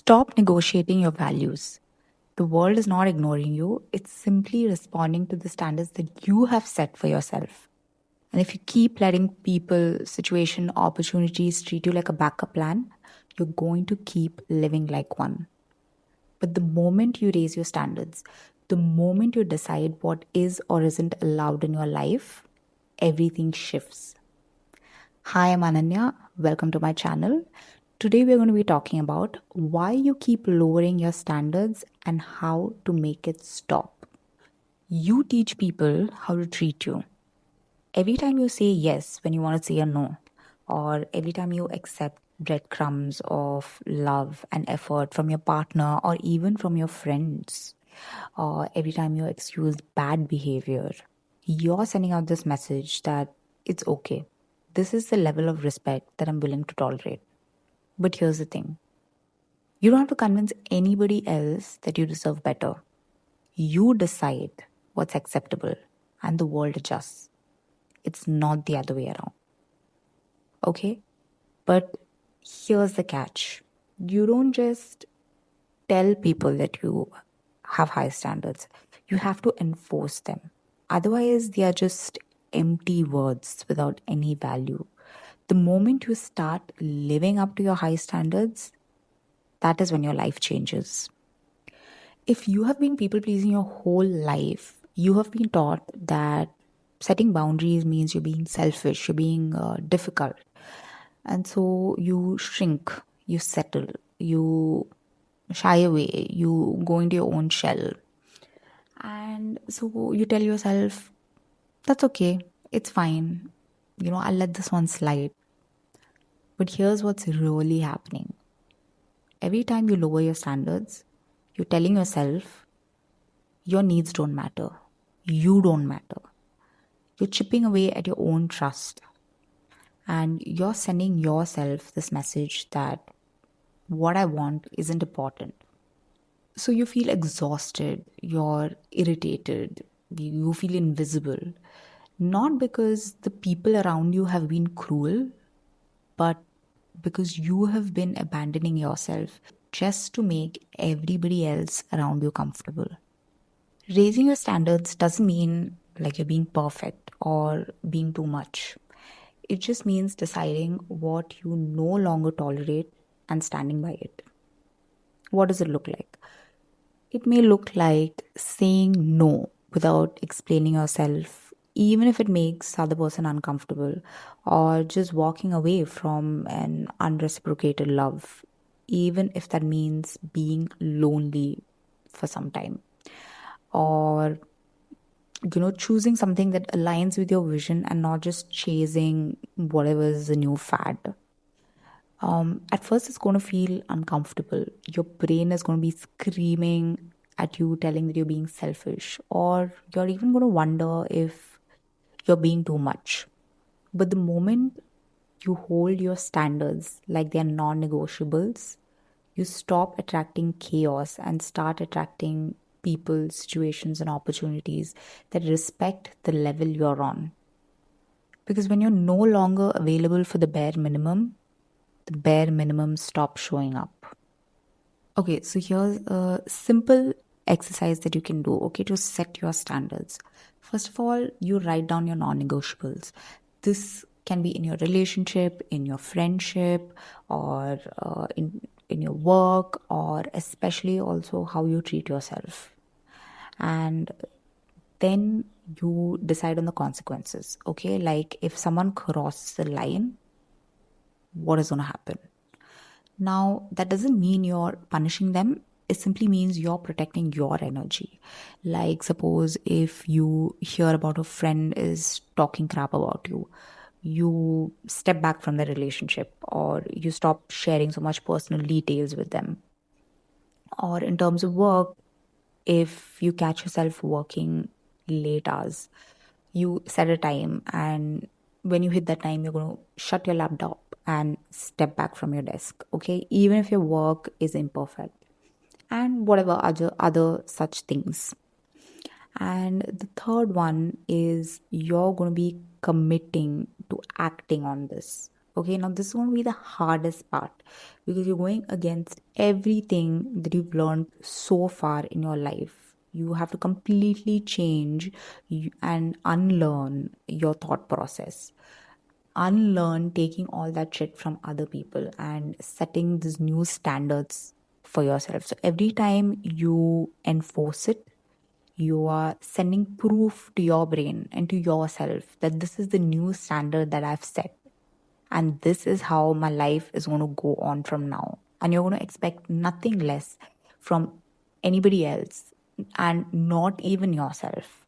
Stop negotiating your values. The world is not ignoring you, it's simply responding to the standards that you have set for yourself. And if you keep letting people, situation, opportunities treat you like a backup plan, you're going to keep living like one. But the moment you raise your standards, the moment you decide what is or isn't allowed in your life, everything shifts. Hi, I'm Ananya. Welcome to my channel. Today, we're going to be talking about why you keep lowering your standards and how to make it stop. You teach people how to treat you. Every time you say yes when you want to say a no, or every time you accept breadcrumbs of love and effort from your partner or even from your friends, or every time you excuse bad behavior, you're sending out this message that it's okay. This is the level of respect that I'm willing to tolerate. But here's the thing, you don't have to convince anybody else that you deserve better. You decide what's acceptable, and the world adjusts. It's not the other way around. Okay? But here's the catch, you don't just tell people that you have high standards, you have to enforce them. Otherwise, they are just empty words without any value. The moment you start living up to your high standards, that is when your life changes. If you have been people pleasing your whole life, you have been taught that setting boundaries means you're being selfish, you're being difficult. And so you shrink, you settle, you shy away, you go into your own shell. And so you tell yourself, that's okay, it's fine. I'll let this one slide. But here's what's really happening. Every time you lower your standards, you're telling yourself your needs don't matter. You don't matter. You're chipping away at your own trust. And you're sending yourself this message that what I want isn't important. So you feel exhausted, you're irritated, you feel invisible. Not because the people around you have been cruel, but because you have been abandoning yourself just to make everybody else around you comfortable. Raising your standards doesn't mean like you're being perfect or being too much. It just means deciding what you no longer tolerate and standing by it. What does it look like? It may look like saying no without explaining yourself, even if it makes the other person uncomfortable, or just walking away from an unreciprocated love, even if that means being lonely for some time, or choosing something that aligns with your vision and not just chasing whatever is the new fad. At first, it's going to feel uncomfortable. Your brain is going to be screaming at you, telling that you're being selfish, or you're even going to wonder if you're being too much. But the moment you hold your standards like they're non negotiables, you stop attracting chaos and start attracting people, situations, and opportunities that respect the level you're on. Because when you're no longer available for the bare minimum stops showing up. Okay, so here's a simple exercise that you can do, okay, to set your standards. First of all, you write down your non negotiables. This can be in your relationship, in your friendship, or in your work, or especially also how you treat yourself. And then you decide on the consequences, okay? Like if someone crosses the line, what is going to happen? Now, that doesn't mean you're punishing them. It simply means you're protecting your energy. Like, suppose if you hear about a friend is talking crap about you, you step back from the relationship or you stop sharing so much personal details with them. Or in terms of work, if you catch yourself working late hours, you set a time, and when you hit that time, you're going to shut your laptop and step back from your desk, okay, even if your work is imperfect, and whatever other such things. And the third one is you're going to be committing to acting on this, Okay, now this is going to be the hardest part because you're going against everything that you've learned so far in your life. You have to completely change and unlearn your thought process, unlearn taking all that shit from other people and setting these new standards for yourself. So every time you enforce it, you are sending proof to your brain and to yourself that this is the new standard that I've set. And this is how my life is going to go on from now. And you're going to expect nothing less from anybody else and not even yourself.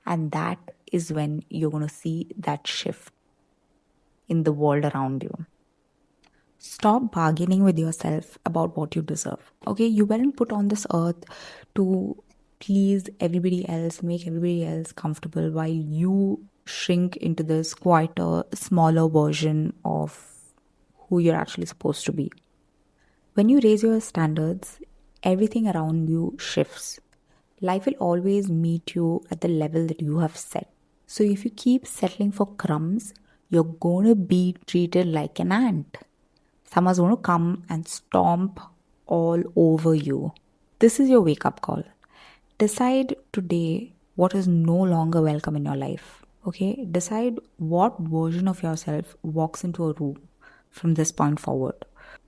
And that is when you're going to see that shift in the world around you. Stop bargaining with yourself about what you deserve. Okay, you weren't put on this earth to please everybody else, make everybody else comfortable while you shrink into this quieter, smaller version of who you're actually supposed to be. When you raise your standards, everything around you shifts. Life will always meet you at the level that you have set. So if you keep settling for crumbs, you're going to be treated like an ant. Someone's going to come and stomp all over you. This is your wake up call. Decide today what is no longer welcome in your life. Okay? Decide what version of yourself walks into a room from this point forward.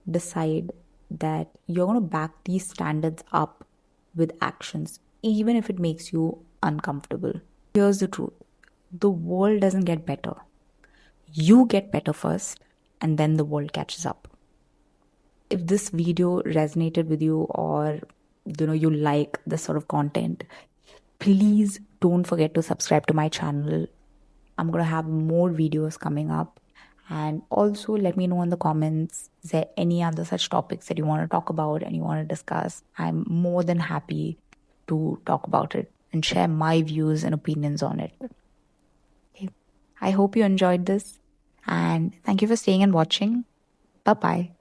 Decide that you're going to back these standards up with actions, even if it makes you uncomfortable. Here's the truth: the world doesn't get better. You get better first, and then the world catches up. If this video resonated with you, or you like this sort of content, please don't forget to subscribe to my channel. I'm going to have more videos coming up. And also let me know in the comments, is there any other such topics that you want to talk about and you want to discuss? I'm more than happy to talk about it and share my views and opinions on it. Okay. I hope you enjoyed this, and thank you for staying and watching. Bye bye.